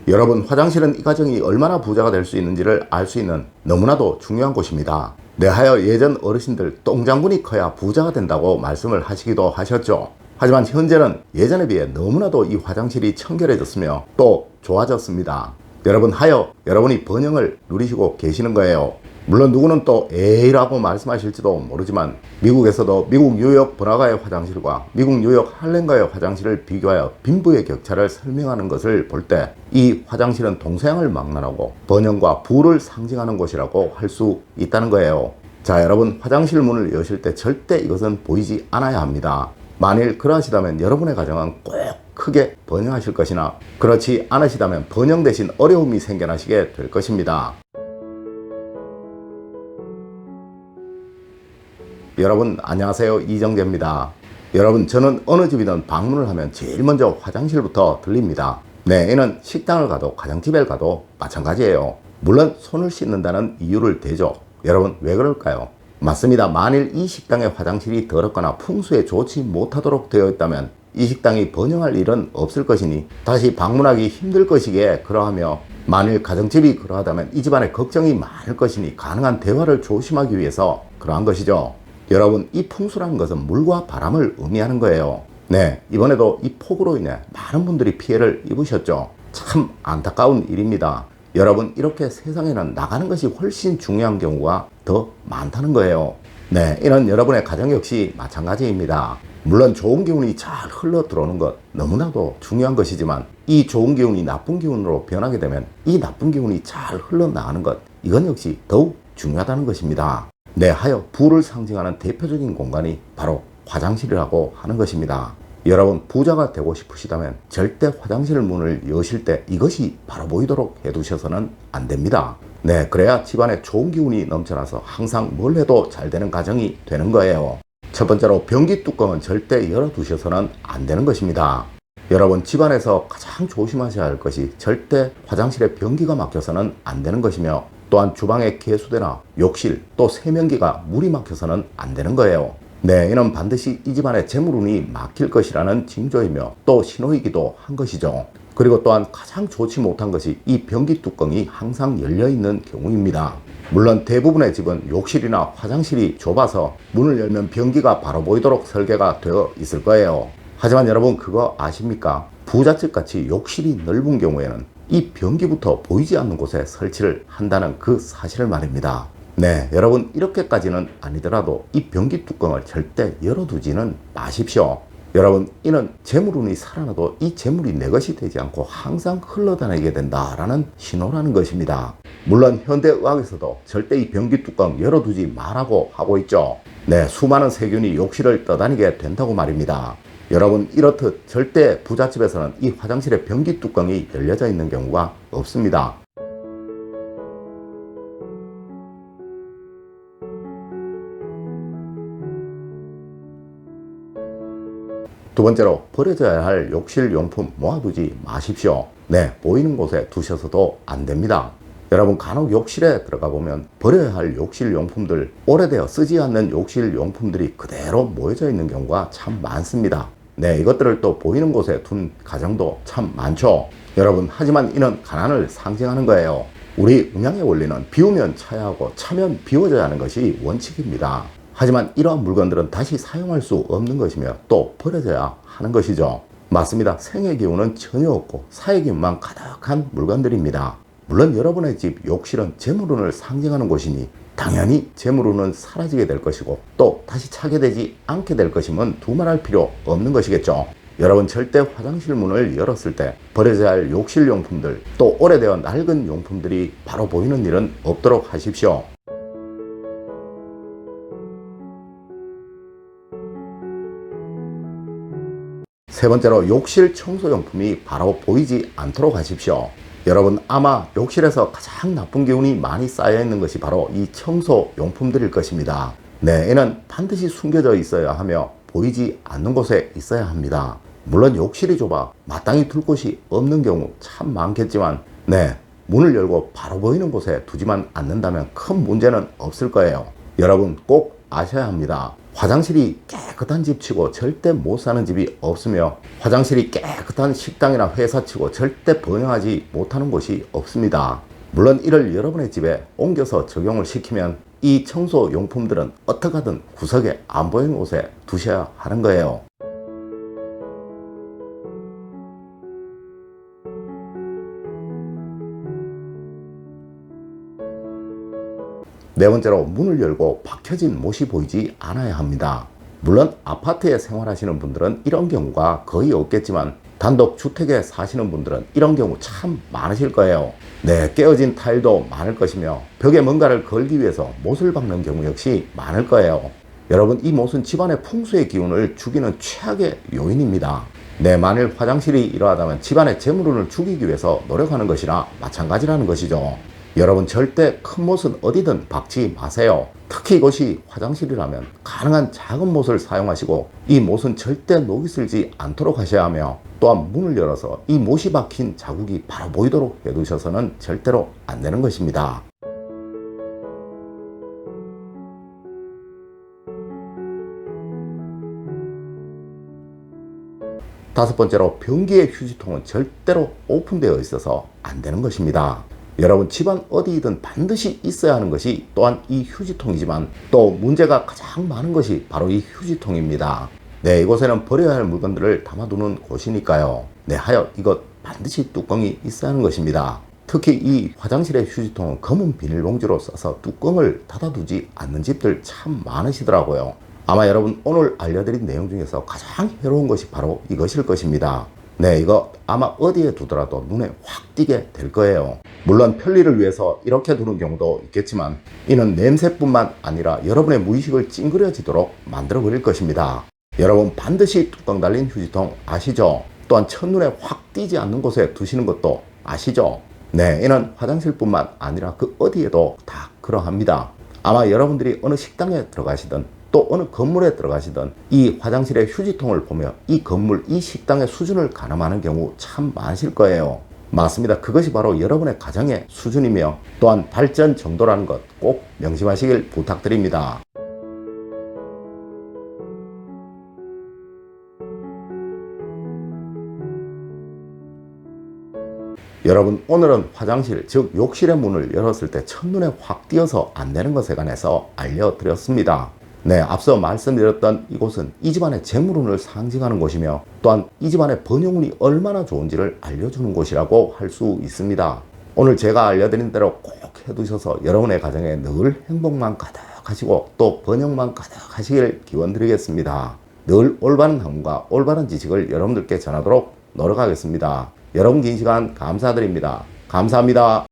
여러분, 화장실은 이 가정이 얼마나 부자가 될 수 있는지를 알 수 있는 너무나도 중요한 곳입니다. 내하여 예전 어르신들 똥장군이 커야 부자가 된다고 말씀을 하시기도 하셨죠. 하지만 현재는 예전에 비해 너무나도 이 화장실이 청결해졌으며 또 좋아졌습니다. 여러분, 하여 여러분이 번영을 누리시고 계시는 거예요. 물론 누구는 또 에이라고 말씀하실지도 모르지만 미국에서도 미국 뉴욕 번화가의 화장실과 미국 뉴욕 할렘가의 화장실을 비교하여 빈부의 격차를 설명하는 것을 볼 때 이 화장실은 동서양을 막론하고 번영과 부를 상징하는 곳이라고 할 수 있다는 거예요. 자, 여러분, 화장실 문을 여실 때 절대 이것은 보이지 않아야 합니다. 만일 그러하시다면 여러분의 가정은 꼭 크게 번영하실 것이나 그렇지 않으시다면 번영 대신 어려움이 생겨나시게 될 것입니다. 여러분, 안녕하세요. 이정재입니다. 여러분, 저는 어느 집이든 방문을 하면 제일 먼저 화장실부터 들립니다. 네, 이는 식당을 가도 가정집에 가도 마찬가지예요. 물론 손을 씻는다는 이유를 대죠. 여러분, 왜 그럴까요? 맞습니다. 만일 이 식당의 화장실이 더럽거나 풍수에 좋지 못하도록 되어 있다면 이 식당이 번영할 일은 없을 것이니 다시 방문하기 힘들 것이기에 그러하며, 만일 가정집이 그러하다면 이 집안에 걱정이 많을 것이니 가능한 대화를 조심하기 위해서 그러한 것이죠. 여러분, 이 풍수라는 것은 물과 바람을 의미하는 거예요. 네, 이번에도 이 폭우로 인해 많은 분들이 피해를 입으셨죠. 참 안타까운 일입니다. 여러분, 이렇게 세상에는 나가는 것이 훨씬 중요한 경우가 더 많다는 거예요. 네, 이는 여러분의 가정 역시 마찬가지입니다. 물론 좋은 기운이 잘 흘러 들어오는 것 너무나도 중요한 것이지만 이 좋은 기운이 나쁜 기운으로 변하게 되면 이 나쁜 기운이 잘 흘러나가는 것, 이건 역시 더욱 중요하다는 것입니다. 네, 하여 부를 상징하는 대표적인 공간이 바로 화장실이라고 하는 것입니다. 여러분, 부자가 되고 싶으시다면 절대 화장실 문을 여실 때 이것이 바로 보이도록 해두셔서는 안 됩니다. 네, 그래야 집안에 좋은 기운이 넘쳐나서 항상 뭘 해도 잘 되는 가정이 되는 거예요. 첫 번째로, 변기 뚜껑은 절대 열어두셔서는 안 되는 것입니다. 여러분, 집안에서 가장 조심하셔야 할 것이 절대 화장실에 변기가 막혀서는 안 되는 것이며, 또한 주방의 개수대나 욕실, 또 세면기가 물이 막혀서는 안 되는 거예요. 네, 이는 반드시 이 집안의 재물운이 막힐 것이라는 징조이며 또 신호이기도 한 것이죠. 그리고 또한 가장 좋지 못한 것이 이 변기 뚜껑이 항상 열려있는 경우입니다. 물론 대부분의 집은 욕실이나 화장실이 좁아서 문을 열면 변기가 바로 보이도록 설계가 되어 있을 거예요. 하지만 여러분, 그거 아십니까? 부잣집같이 욕실이 넓은 경우에는 이 변기부터 보이지 않는 곳에 설치를 한다는 그 사실을 말입니다. 네, 여러분, 이렇게까지는 아니더라도 이 변기 뚜껑을 절대 열어두지는 마십시오. 여러분, 이는 재물운이 살아나도 이 재물이 내 것이 되지 않고 항상 흘러다니게 된다라는 신호라는 것입니다. 물론 현대의학에서도 절대 이 변기 뚜껑 열어두지 말라고 하고 있죠. 네, 수많은 세균이 욕실을 떠다니게 된다고 말입니다. 여러분, 이렇듯 절대 부잣집에서는 이 화장실의 변기 뚜껑이 열려져 있는 경우가 없습니다. 두 번째로, 버려져야 할 욕실 용품 모아두지 마십시오. 네, 보이는 곳에 두셔서도 안 됩니다. 여러분, 간혹 욕실에 들어가 보면 버려야 할 욕실 용품들, 오래되어 쓰지 않는 욕실 용품들이 그대로 모여져 있는 경우가 참 많습니다. 네, 이것들을 또 보이는 곳에 둔 가정도 참 많죠. 여러분, 하지만 이는 가난을 상징하는 거예요. 우리 음양의 원리는 비우면 차야 하고 차면 비워져야 하는 것이 원칙입니다. 하지만 이러한 물건들은 다시 사용할 수 없는 것이며 또 버려져야 하는 것이죠. 맞습니다. 생의 기운은 전혀 없고 사의 기운만 가득한 물건들입니다. 물론 여러분의 집 욕실은 재물운을 상징하는 곳이니 당연히 재물운은 사라지게 될 것이고 또 다시 차게 되지 않게 될 것임은 두말할 필요 없는 것이겠죠. 여러분, 절대 화장실 문을 열었을 때 버려져야 할 욕실 용품들, 또 오래되어 낡은 용품들이 바로 보이는 일은 없도록 하십시오. 세 번째로, 욕실 청소용품이 바로 보이지 않도록 하십시오. 여러분, 아마 욕실에서 가장 나쁜 기운이 많이 쌓여 있는 것이 바로 이 청소용품들일 것입니다. 네, 이는 반드시 숨겨져 있어야 하며 보이지 않는 곳에 있어야 합니다. 물론 욕실이 좁아 마땅히 둘 곳이 없는 경우 참 많겠지만, 네, 문을 열고 바로 보이는 곳에 두지만 않는다면 큰 문제는 없을 거예요. 여러분, 꼭 아셔야 합니다. 화장실이 깨끗한 집치고 절대 못 사는 집이 없으며 화장실이 깨끗한 식당이나 회사치고 절대 번영하지 못하는 곳이 없습니다. 물론 이를 여러분의 집에 옮겨서 적용을 시키면 이 청소 용품들은 어떻게 하든 구석에 안 보이는 곳에 두셔야 하는 거예요. 네 번째로, 문을 열고 박혀진 못이 보이지 않아야 합니다. 물론 아파트에 생활하시는 분들은 이런 경우가 거의 없겠지만 단독 주택에 사시는 분들은 이런 경우 참 많으실 거예요. 네, 깨어진 타일도 많을 것이며 벽에 뭔가를 걸기 위해서 못을 박는 경우 역시 많을 거예요. 여러분, 이 못은 집안의 풍수의 기운을 죽이는 최악의 요인입니다. 네, 만일 화장실이 이러하다면 집안의 재물운을 죽이기 위해서 노력하는 것이나 마찬가지라는 것이죠. 여러분, 절대 큰 못은 어디든 박지 마세요. 특히 이것이 화장실이라면 가능한 작은 못을 사용하시고 이 못은 절대 녹이 슬지 않도록 하셔야 하며, 또한 문을 열어서 이 못이 박힌 자국이 바로 보이도록 해두셔서는 절대로 안 되는 것입니다. 다섯 번째로, 변기의 휴지통은 절대로 오픈되어 있어서 안 되는 것입니다. 여러분, 집안 어디이든 반드시 있어야 하는 것이 또한 이 휴지통이지만 또 문제가 가장 많은 것이 바로 이 휴지통입니다. 네, 이곳에는 버려야 할 물건들을 담아두는 곳이니까요. 네, 하여 이것 반드시 뚜껑이 있어야 하는 것입니다. 특히 이 화장실의 휴지통은 검은 비닐봉지로 싸서 뚜껑을 닫아두지 않는 집들 참 많으시더라고요. 아마 여러분, 오늘 알려드린 내용 중에서 가장 해로운 것이 바로 이것일 것입니다. 네, 이거 아마 어디에 두더라도 눈에 확 띄게 될 거예요. 물론 편리를 위해서 이렇게 두는 경우도 있겠지만 이는 냄새뿐만 아니라 여러분의 무의식을 찡그려지도록 만들어 버릴 것입니다. 여러분, 반드시 뚜껑 달린 휴지통 아시죠? 또한 첫눈에 확 띄지 않는 곳에 두시는 것도 아시죠? 네, 이는 화장실뿐만 아니라 그 어디에도 다 그러합니다. 아마 여러분들이 어느 식당에 들어가시든 또 어느 건물에 들어가시든 이 화장실의 휴지통을 보며 이 건물, 이 식당의 수준을 가늠하는 경우 참 많으실 거예요. 맞습니다. 그것이 바로 여러분의 가정의 수준이며 또한 발전 정도라는 것 꼭 명심하시길 부탁드립니다. 여러분, 오늘은 화장실, 즉 욕실의 문을 열었을 때 첫눈에 확 띄어서 안 되는 것에 관해서 알려드렸습니다. 네, 앞서 말씀드렸던 이곳은 이 집안의 재물운을 상징하는 곳이며 또한 이 집안의 번영운이 얼마나 좋은지를 알려주는 곳이라고 할 수 있습니다. 오늘 제가 알려드린 대로 꼭 해두셔서 여러분의 가정에 늘 행복만 가득하시고 또 번영만 가득하시길 기원드리겠습니다. 늘 올바른 학문과 올바른 지식을 여러분들께 전하도록 노력하겠습니다. 여러분, 긴 시간 감사드립니다. 감사합니다.